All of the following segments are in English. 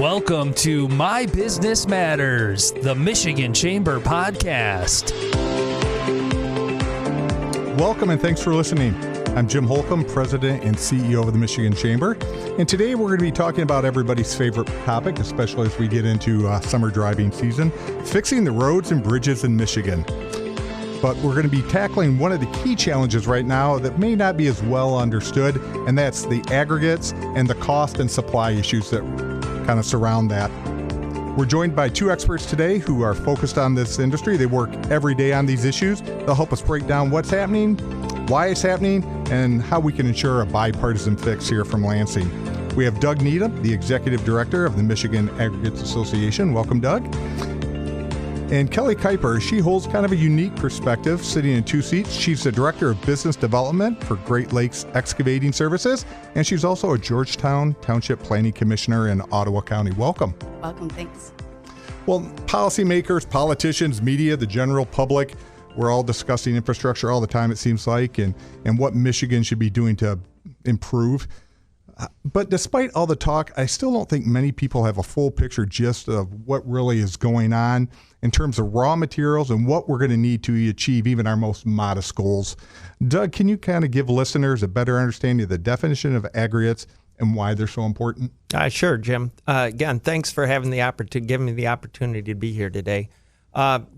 Welcome to My Business Matters, the Michigan Chamber podcast. Welcome and thanks for listening. I'm Jim Holcomb, President and CEO of the Michigan Chamber. And today we're going to be talking about everybody's favorite topic, especially as we get into summer driving season, fixing the roads and bridges in Michigan. But we're going to be tackling one of the key challenges right now that may not be as well understood, and that's the aggregates and the cost and supply issues that kind of surround that. We're joined by two experts today who are focused on this industry. They work every day on these issues. They'll help us break down what's happening, why it's happening, and how we can ensure a bipartisan fix here from Lansing. We have Doug Needham, the Executive Director of the Michigan Aggregates Association. Welcome, Doug. And Kelly Kuiper, she holds kind of a unique perspective, sitting in two seats. She's the Director of Business Development for Great Lakes Excavating Services, and she's also a Georgetown Township Planning Commissioner in Ottawa County. Welcome. Welcome, thanks. Well, policymakers, politicians, media, the general public, we're all discussing infrastructure all the time, it seems like, and what Michigan should be doing to improve. But despite all the talk, I still don't think many people have a full picture just of what really is going on in terms of raw materials and what we're going to need to achieve even our most modest goals. Doug, can you kind of give listeners a better understanding of the definition of aggregates and why they're so important? Sure, Jim. Again, thanks for having giving me the opportunity to be here today.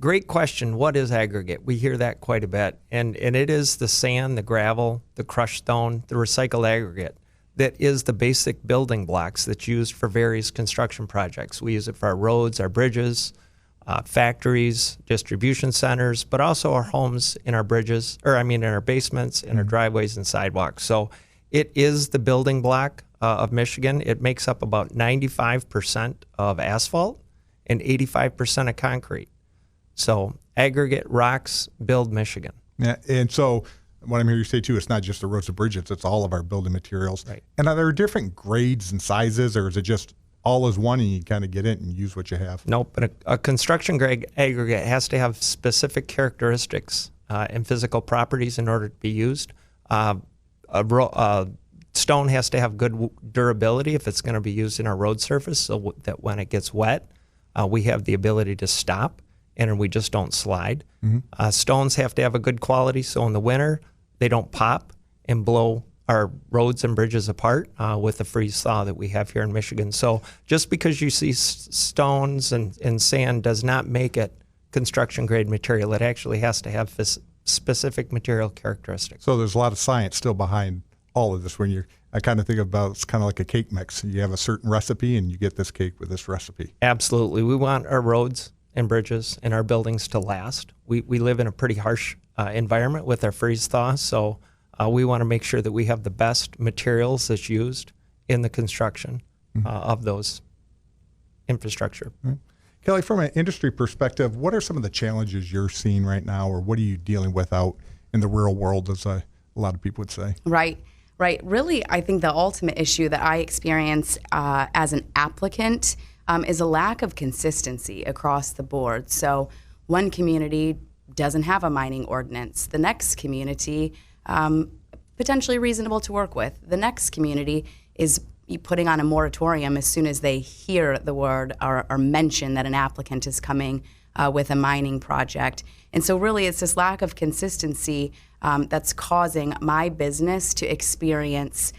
Great question. What is aggregate? We hear that quite a bit. And it is the sand, the gravel, the crushed stone, the recycled aggregate that is the basic building blocks that's used for various construction projects. We use it for our roads, our bridges, factories, distribution centers, but also our homes, in our bridges, in our basements, in our driveways and sidewalks. So it is the building block of Michigan. It makes up about 95% of asphalt and 85% of concrete. So aggregate rocks build Michigan. Yeah, and so what I'm hearing you say too, it's not just the roads and bridges, it's all of our building materials. Right. And are there different grades and sizes, or is it just all as one and you kind of get it and use what you have? Nope, but a construction grade aggregate has to have specific characteristics and physical properties in order to be used. Stone has to have good durability if it's going to be used in our road surface, so that when it gets wet, we have the ability to stop and we just don't slide. Mm-hmm. Stones have to have a good quality, so in the winter, they don't pop and blow our roads and bridges apart with the freeze thaw that we have here in Michigan. So just because you see stones and sand does not make it construction grade material. It actually has to have specific material characteristics. So there's a lot of science still behind all of this. I kind of think about it's kind of like a cake mix. You have a certain recipe and you get this cake with this recipe. Absolutely. We want our roads and bridges and our buildings to last. We live in a pretty harsh environment with our freeze thaw, so we want to make sure that we have the best materials that's used in the construction of those infrastructure. Mm-hmm. Kelly, from an industry perspective, what are some of the challenges you're seeing right now, or what are you dealing with out in the real world, as a lot of people would say? Right. Really, I think the ultimate issue that I experience as an applicant is a lack of consistency across the board. So one community doesn't have a mining ordinance. The next community, potentially reasonable to work with. The next community is putting on a moratorium as soon as they hear the word or mention that an applicant is coming with a mining project. And so really it's this lack of consistency that's causing my business to experience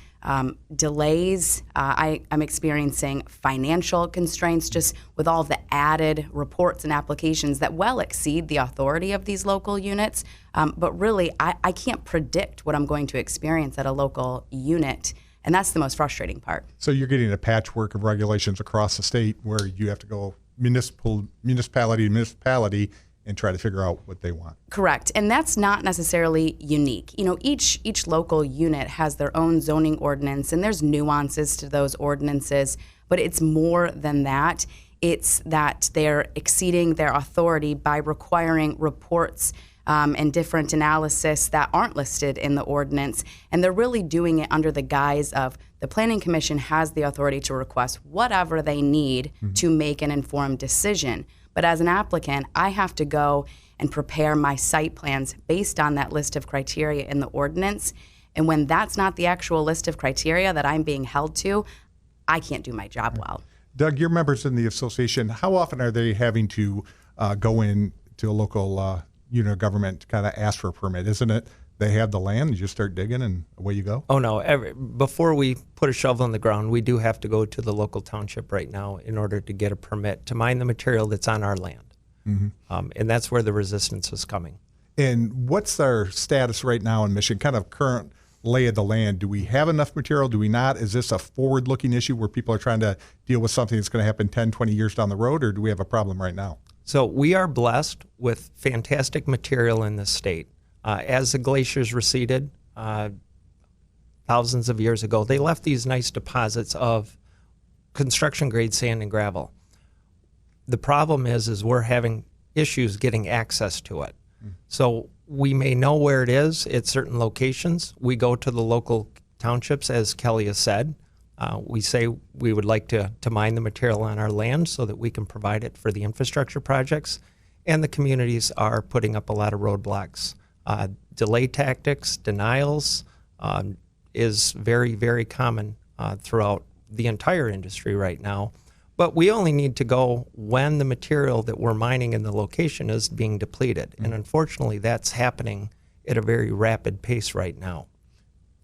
delays. I'm experiencing financial constraints just with all of the added reports and applications that well exceed the authority of these local units. But really, I can't predict what I'm going to experience at a local unit. And that's the most frustrating part. So you're getting a patchwork of regulations across the state where you have to go municipality to municipality and try to figure out what they want. Correct. And that's not necessarily unique. Each local unit has their own zoning ordinance, and there's nuances to those ordinances, but it's more than that. It's that they're exceeding their authority by requiring reports and different analysis that aren't listed in the ordinance. And they're really doing it under the guise of the Planning Commission has the authority to request whatever they need to make an informed decision. But as an applicant, I have to go and prepare my site plans based on that list of criteria in the ordinance. And when that's not the actual list of criteria that I'm being held to, I can't do my job well. Doug, you're members in the association. How often are they having to go in to a local unit of government to kind of ask for a permit? Isn't it they have the land, you just start digging and away you go? Oh, no. Before we put a shovel in the ground, we do have to go to the local township right now in order to get a permit to mine the material that's on our land. And that's where the resistance is coming. And what's our status right now in Michigan, kind of current lay of the land? Do we have enough material? Do we not? Is this a forward-looking issue where people are trying to deal with something that's going to happen 10, 20 years down the road, or do we have a problem right now? So we are blessed with fantastic material in this state. As the glaciers receded thousands of years ago, they left these nice deposits of construction-grade sand and gravel. The problem is we're having issues getting access to it. So we may know where it is at certain locations. We go to the local townships, as Kelly has said. We say we would like to mine the material on our land so that we can provide it for the infrastructure projects. And the communities are putting up a lot of roadblocks. Delay tactics, denials is very, very common throughout the entire industry right now. But we only need to go when the material that we're mining in the location is being depleted. And unfortunately, that's happening at a very rapid pace right now.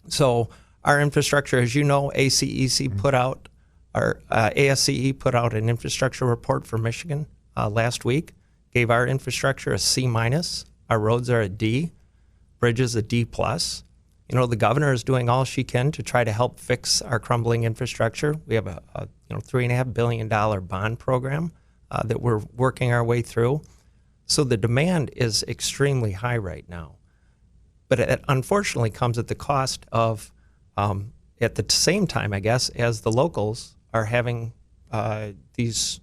So our infrastructure, as you know, ASCE put out an infrastructure report for Michigan last week, gave our infrastructure a C-. Our roads are a D, bridges a D+. You know, the governor is doing all she can to try to help fix our crumbling infrastructure. We have a $3.5 billion bond program that we're working our way through. So the demand is extremely high right now. But it unfortunately comes at the cost of, at the same time, I guess, as the locals are having these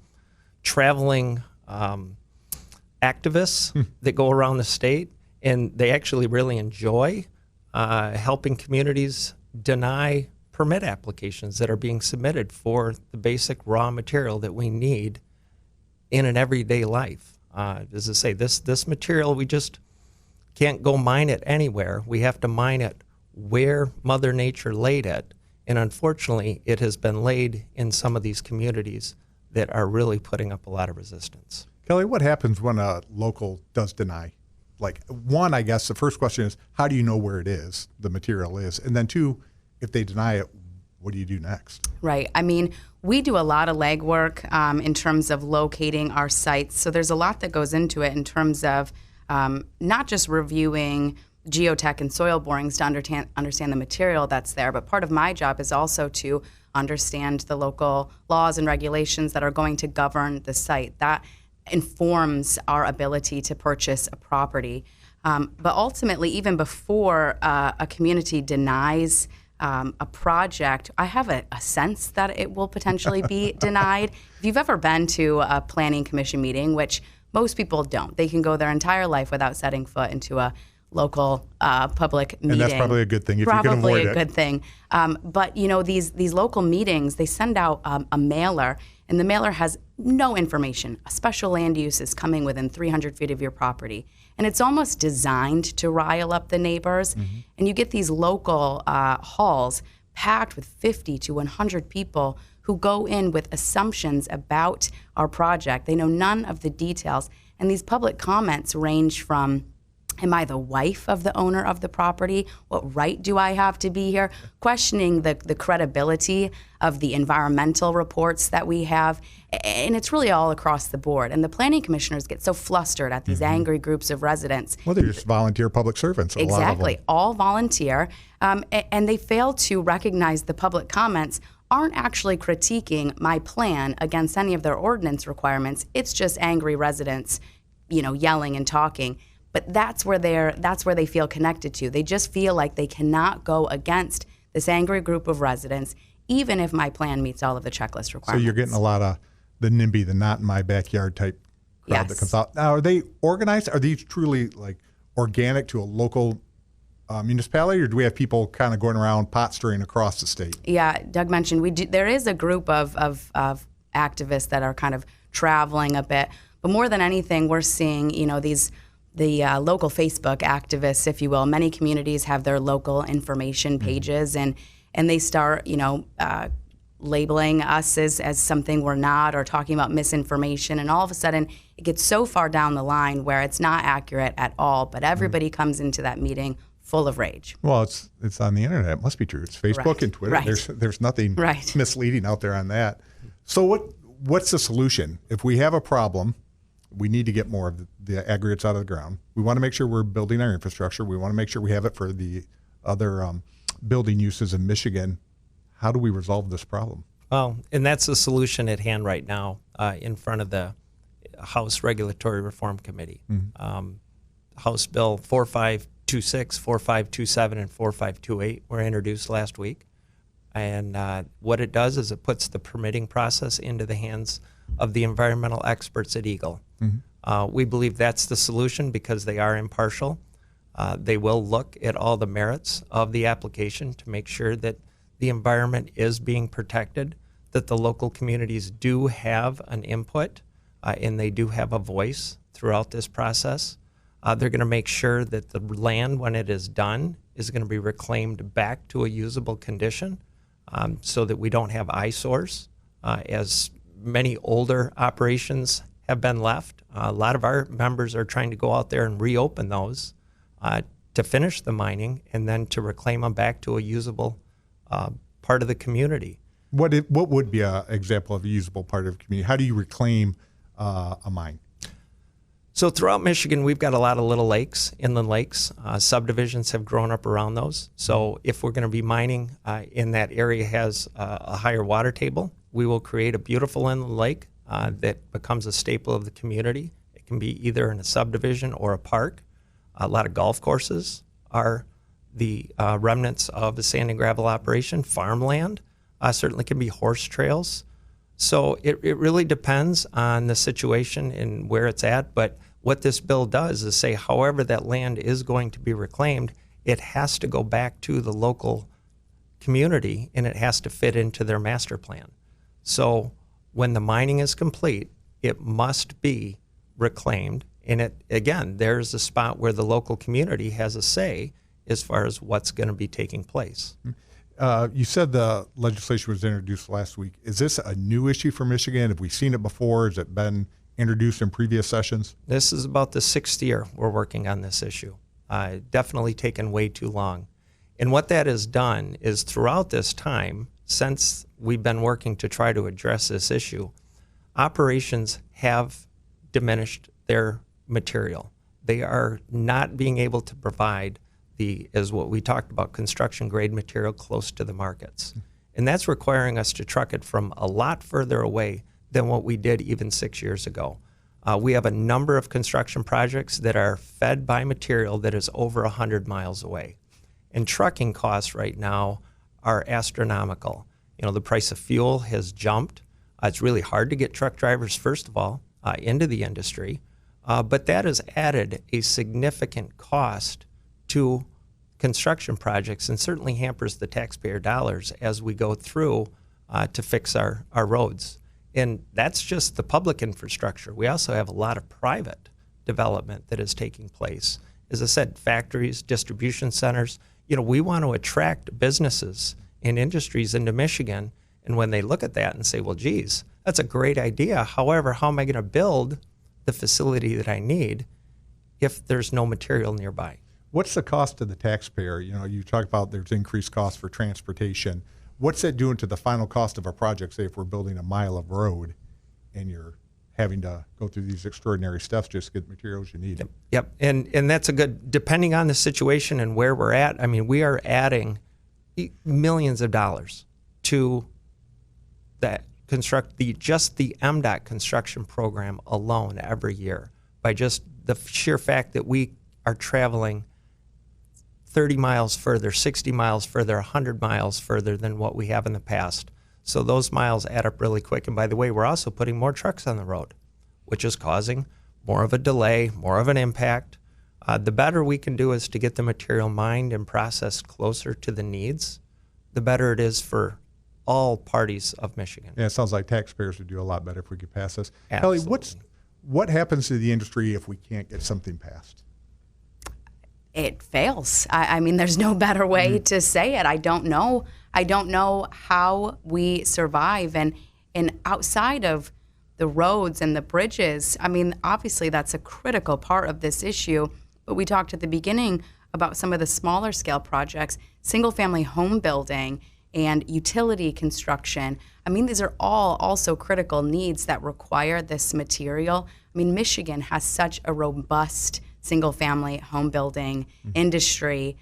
traveling activists that go around the state, and they actually really enjoy helping communities deny permit applications that are being submitted for the basic raw material that we need in an everyday life. As I say, this material, we just can't go mine it anywhere. We have to mine it where Mother Nature laid it. And unfortunately, it has been laid in some of these communities that are really putting up a lot of resistance. Kelly, what happens when a local does deny? Like, one, I guess the first question is, how do you know where it is, the material is? And then two, if they deny it, what do you do next? Right. I mean, we do a lot of legwork in terms of locating our sites. So there's a lot that goes into it in terms of not just reviewing geotech and soil borings to understand the material that's there, but part of my job is also to understand the local laws and regulations that are going to govern the site. That informs our ability to purchase a property. But ultimately, even before a community denies a project, I have a sense that it will potentially be denied. If you've ever been to a planning commission meeting, which most people don't, they can go their entire life without setting foot into a local public meeting. And that's probably a good thing if you can avoid it. Probably a good thing. But you know, these local meetings, they send out a mailer, and the mailer has no information. A special land use is coming within 300 feet of your property. And it's almost designed to rile up the neighbors. Mm-hmm. And you get these local halls packed with 50 to 100 people who go in with assumptions about our project. They know none of the details. And these public comments range from, am I the wife of the owner of the property? What right do I have to be here? Questioning the credibility of the environmental reports that we have. And it's really all across the board. And the planning commissioners get so flustered at these angry groups of residents. Well, they're just volunteer public servants. Exactly, all volunteer. And they fail to recognize the public comments aren't actually critiquing my plan against any of their ordinance requirements. It's just angry residents, you know, yelling and talking. But that's where they feel connected to. They just feel like they cannot go against this angry group of residents, even if my plan meets all of the checklist requirements. So you're getting a lot of the NIMBY, the not in my backyard type crowd that comes out. Now, are they organized? Are these truly like organic to a local municipality, or do we have people kind of going around pot stirring across the state? Yeah, Doug mentioned there is a group of activists that are kind of traveling a bit, but more than anything, we're seeing, you know, these local Facebook activists, if you will. Many communities have their local information pages, and they start, labeling us as something we're not, or talking about misinformation, and all of a sudden it gets so far down the line where it's not accurate at all, but everybody comes into that meeting full of rage. Well, it's on the internet. It must be true. It's Facebook Right. and Twitter. Right. There's nothing Right. misleading out there on that. So what's the solution? If we have a problem, we need to get more of the aggregates out of the ground. We want to make sure we're building our infrastructure. We want to make sure we have it for the other building uses in Michigan. How do we resolve this problem? Well, and that's the solution at hand right now in front of the House Regulatory Reform Committee. House Bill 4526, 4527, and 4528 were introduced last week. And what it does is it puts the permitting process into the hands of the environmental experts at Eagle. We believe that's the solution because they are impartial. They will look at all the merits of the application to make sure that the environment is being protected, that the local communities do have an input, and they do have a voice throughout this process. They're going to make sure that the land, when it is done, is going to be reclaimed back to a usable condition so that we don't have eyesores, as many older operations have been left. A lot of our members are trying to go out there and reopen those to finish the mining and then to reclaim them back to a usable part of the community. What would be an example of a usable part of the community? How do you reclaim a mine? So throughout Michigan, we've got a lot of little lakes, inland lakes. Subdivisions have grown up around those. So if we're going to be mining in that area has a higher water table, we will create a beautiful inland lake that becomes a staple of the community. It can be either in a subdivision or a park. A lot of golf courses are the remnants of the sand and gravel operation. Farmland certainly can be horse trails. So it really depends on the situation and where it's at. But what this bill does is say, however that land is going to be reclaimed, it has to go back to the local community and it has to fit into their master plan. So when the mining is complete, it must be reclaimed. And it, again, there's a spot where the local community has a say as far as what's going to be taking place. You said the legislation was introduced last week. Is this a new issue for Michigan? Have we seen it before? Has it been introduced in previous sessions? This is about the 6th year we're working on this issue. Definitely taken way too long. And what that has done is throughout this time, since we've been working to try to address this issue, operations have diminished their material. They are not being able to provide as what we talked about, construction grade material close to the markets. And that's requiring us to truck it from a lot further away than what we did even 6 years ago. We have a number of construction projects that are fed by material that is over 100 miles away. And trucking costs right now are astronomical. The price of fuel has jumped. It's really hard to get truck drivers, first of all, into the industry. But that has added a significant cost to construction projects and certainly hampers the taxpayer dollars as we go through to fix our roads. And that's just the public infrastructure. We also have a lot of private development that is taking place. As I said, factories, distribution centers. We want to attract businesses and industries into Michigan. And when they look at that and say, well, geez, that's a great idea. However, how am I going to build the facility that I need if there's no material nearby? What's the cost to the taxpayer? You talk about there's increased costs for transportation. What's that doing to the final cost of a project? Say if we're building a mile of road and you're having to go through these extraordinary steps just to get the materials you need. Yep. And that's a good, depending on the situation and where we're at, I mean, we are adding millions of dollars to that just the MDOT construction program alone every year by just the sheer fact that we are traveling 30 miles further, 60 miles further, 100 miles further than what we have in the past. So those miles add up really quick. And by the way, we're also putting more trucks on the road, which is causing more of a delay, more of an impact. The better we can do is to get the material mined and processed closer to the needs, the better it is for all parties of Michigan. Yeah, it sounds like taxpayers would do a lot better if we could pass this. Absolutely. Kelly, What happens to the industry if we can't get something passed? It fails. I mean, there's no better way to say it. I don't know. I don't know how we survive. And outside of the roads and the bridges, I mean, obviously that's a critical part of this issue. But we talked at the beginning about some of the smaller scale projects, single family home building and utility construction. I mean, these are all also critical needs that require this material. I mean, Michigan has such a robust single family home building industry.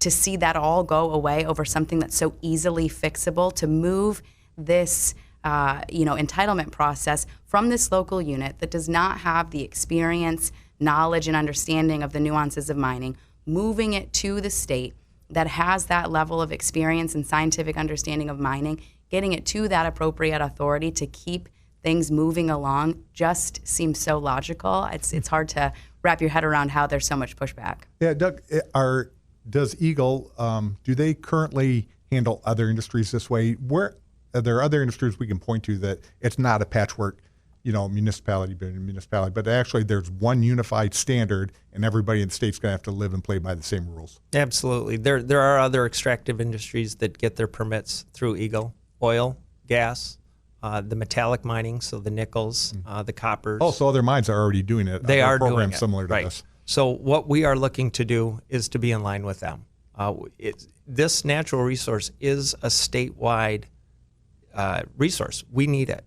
To see that all go away over something that's so easily fixable, to move this entitlement process from this local unit that does not have the experience, knowledge, and understanding of the nuances of mining, moving it to the state that has that level of experience and scientific understanding of mining, getting it to that appropriate authority to keep things moving along just seems so logical. It's hard to wrap your head around how there's so much pushback. Yeah, Doug, does Eagle, do they currently handle other industries this way? Where are there other industries we can point to that it's not a patchwork, municipality by municipality, but actually there's one unified standard and everybody in the state's going to have to live and play by the same rules? Absolutely. There are other extractive industries that get their permits through Eagle: oil, gas, the metallic mining, so the nickels, the coppers. Oh, so other mines are already doing it. They are doing programs it. Similar to right. this. So what we are looking to do is to be in line with them. This natural resource is a statewide resource. We need it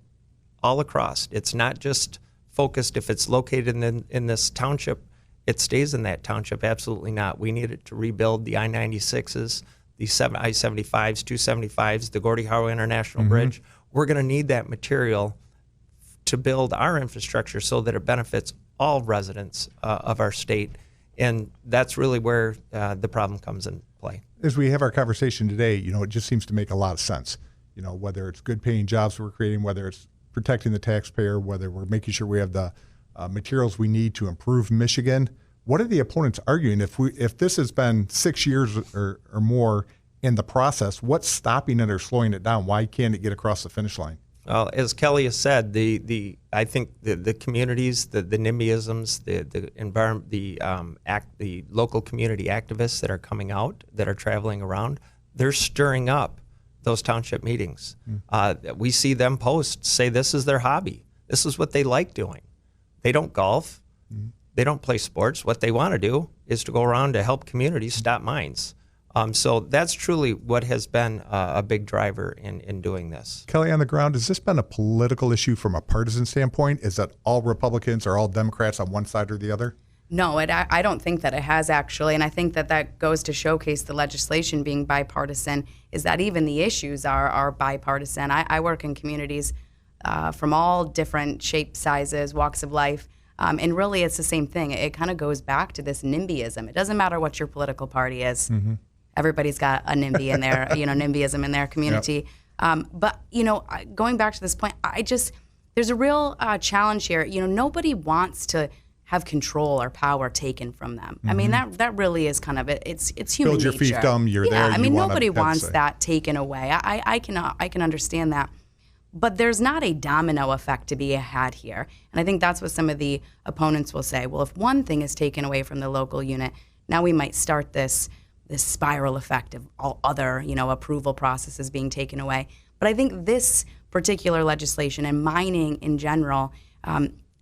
all across. It's not just focused if it's located in this township, it stays in that township. Absolutely not. We need it to rebuild the I-96s, the I-75s, 275s, the Gordie Howe International Bridge. We're going to need that material to build our infrastructure so that it benefits all residents of our state. And that's really where the problem comes in play. As we have our conversation today, it just seems to make a lot of sense. Whether it's good paying jobs we're creating, whether it's protecting the taxpayer, whether we're making sure we have the materials we need to improve Michigan. What are the opponents arguing? If this has been 6 years or more in the process, what's stopping it or slowing it down? Why can't it get across the finish line? Well, as Kelly has said, I think the communities, the NIMBYisms, the environment, the local community activists that are coming out, that are traveling around, they're stirring up those township meetings. We see them post, say this is their hobby. This is what they like doing. They don't golf. They don't play sports. What they want to do is to go around to help communities stop mines. So that's truly what has been a big driver in doing this. Kelly, on the ground, has this been a political issue from a partisan standpoint? Is that all Republicans or all Democrats on one side or the other? No, I don't think that it has actually, and I think that goes to showcase the legislation being bipartisan, is that even the issues are bipartisan. I work in communities from all different shapes, sizes, walks of life, and really it's the same thing. It kind of goes back to this NIMBYism. It doesn't matter what your political party is. Everybody's got a NIMBY in their, NIMBYism in their community. Yep. But, going back to this point, there's a real challenge here. Nobody wants to have control or power taken from them. I mean, that really is kind of it. It's human nature. Build your fiefdom, you're there. I mean, nobody wants that taken away. I can understand that. But there's not a domino effect to be had here. And I think that's what some of the opponents will say. Well, if one thing is taken away from the local unit, now we might start this spiral effect of all other, approval processes being taken away. But I think this particular legislation and mining in general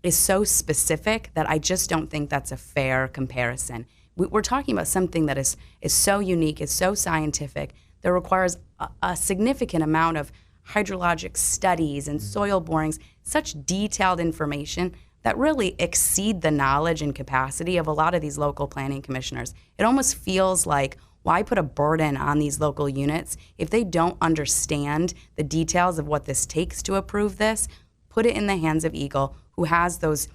is so specific that I just don't think that's a fair comparison. We're talking about something that is so unique, is so scientific, that requires a significant amount of hydrologic studies and soil borings, such detailed information that really exceed the knowledge and capacity of a lot of these local planning commissioners. It almost feels like, why put a burden on these local units if they don't understand the details of what this takes to approve this? Put it in the hands of Eagle, who has those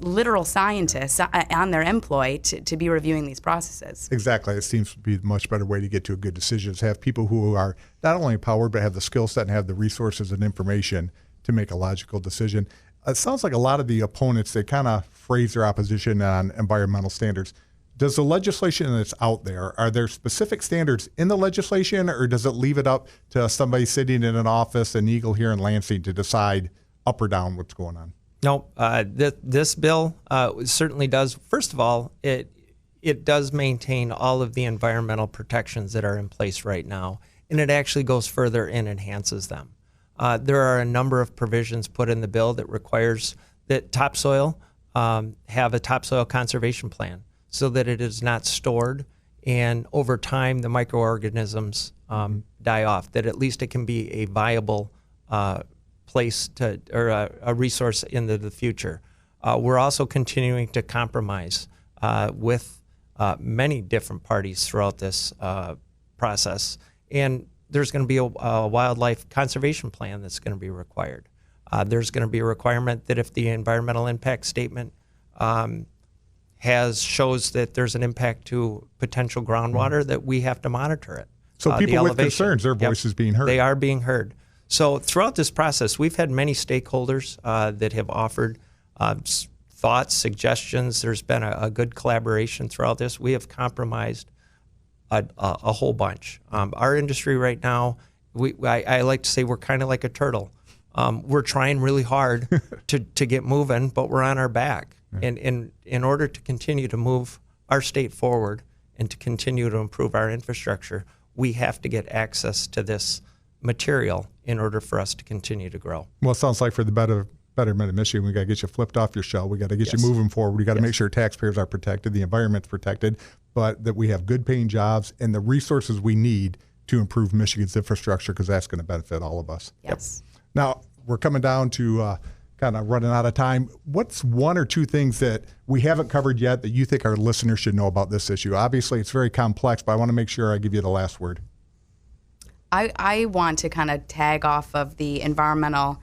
literal scientists on their employ to be reviewing these processes. Exactly. It seems to be a much better way to get to a good decision, is have people who are not only empowered, but have the skill set and have the resources and information to make a logical decision. It sounds like a lot of the opponents, they kind of phrase their opposition on environmental standards. Does the legislation that's out there, are there specific standards in the legislation, or does it leave it up to somebody sitting in an office in Eagle here in Lansing to decide up or down what's going on? No, this bill certainly does. First of all, it does maintain all of the environmental protections that are in place right now, and it actually goes further and enhances them. There are a number of provisions put in the bill that requires that topsoil have a topsoil conservation plan so that it is not stored, and over time the microorganisms die off, that at least it can be a viable place to, or a resource into the future. We're also continuing to compromise with many different parties throughout this process, and there's going to be a wildlife conservation plan that's going to be required. There's going to be a requirement that if the environmental impact statement shows that there's an impact to potential groundwater, that we have to monitor it. So people with concerns, their voices being heard. They are being heard. So throughout this process, we've had many stakeholders that have offered thoughts, suggestions. There's been a good collaboration throughout this. We have compromised a whole bunch. Our industry right now, I like to say we're kind of like a turtle. We're trying really hard to get moving, but we're on our back. And in order to continue to move our state forward and to continue to improve our infrastructure, we have to get access to this material in order for us to continue to grow. Well, it sounds like for the betterment of Michigan, we got to get you flipped off your shell. We got to get you moving forward. We got to make sure taxpayers are protected, the environment's protected, but that we have good paying jobs and the resources we need to improve Michigan's infrastructure, because that's going to benefit all of us. Yes. Now, we're coming down to kind of running out of time. What's one or two things that we haven't covered yet that you think our listeners should know about this issue? Obviously, it's very complex, but I want to make sure I give you the last word. I want to kind of tag off of the environmental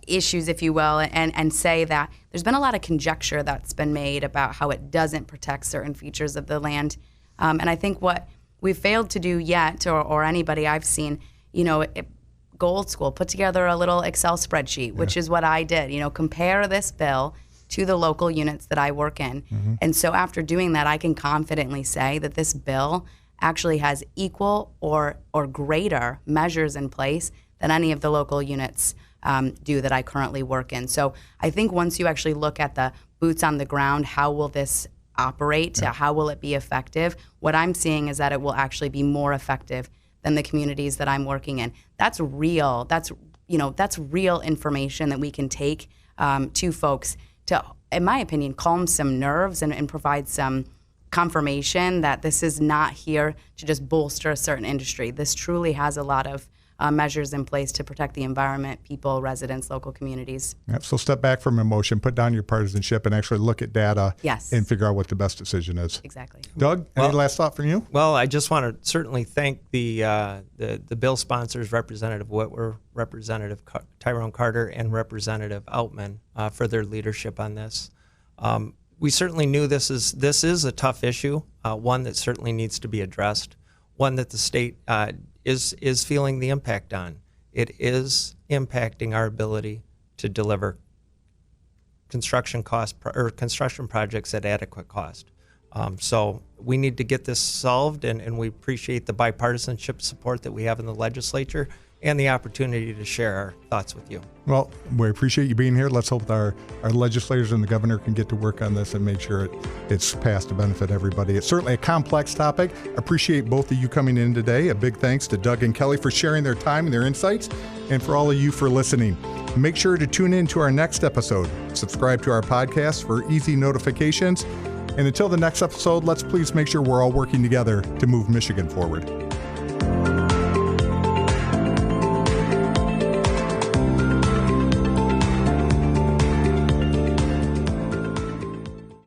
issues, if you will, and say that there's been a lot of conjecture that's been made about how it doesn't protect certain features of the land. And I think what we've failed to do yet, or anybody I've seen, go old school, put together a little Excel spreadsheet, which is what I did, compare this bill to the local units that I work in. Mm-hmm. And so after doing that, I can confidently say that this bill actually has equal or greater measures in place than any of the local units do that I currently work in. So I think once you actually look at the boots on the ground, how will this operate? Yeah. How will it be effective? What I'm seeing is that it will actually be more effective than the communities that I'm working in. That's real. That's real information that we can take to folks to, in my opinion, calm some nerves and provide some confirmation that this is not here to just bolster a certain industry. This truly has a lot of measures in place to protect the environment, people, residents, local communities. Yep. So step back from emotion, put down your partisanship, and actually look at data and figure out what the best decision is. Exactly. Doug, any last thought from you? Well, I just want to certainly thank the bill sponsors, Representative Whitwer, Representative Tyrone Carter, and Representative Outman for their leadership on this. We certainly knew this is a tough issue, one that certainly needs to be addressed, one that the state is feeling the impact on. It is impacting our ability to deliver construction projects at adequate cost. So we need to get this solved, and we appreciate the bipartisanship support that we have in the legislature and the opportunity to share our thoughts with you. Well, we appreciate you being here. Let's hope that our legislators and the governor can get to work on this and make sure it's passed to benefit everybody. It's certainly a complex topic. Appreciate both of you coming in today. A big thanks to Doug and Kelly for sharing their time and their insights, and for all of you for listening. Make sure to tune in to our next episode. Subscribe to our podcast for easy notifications. And until the next episode, let's please make sure we're all working together to move Michigan forward.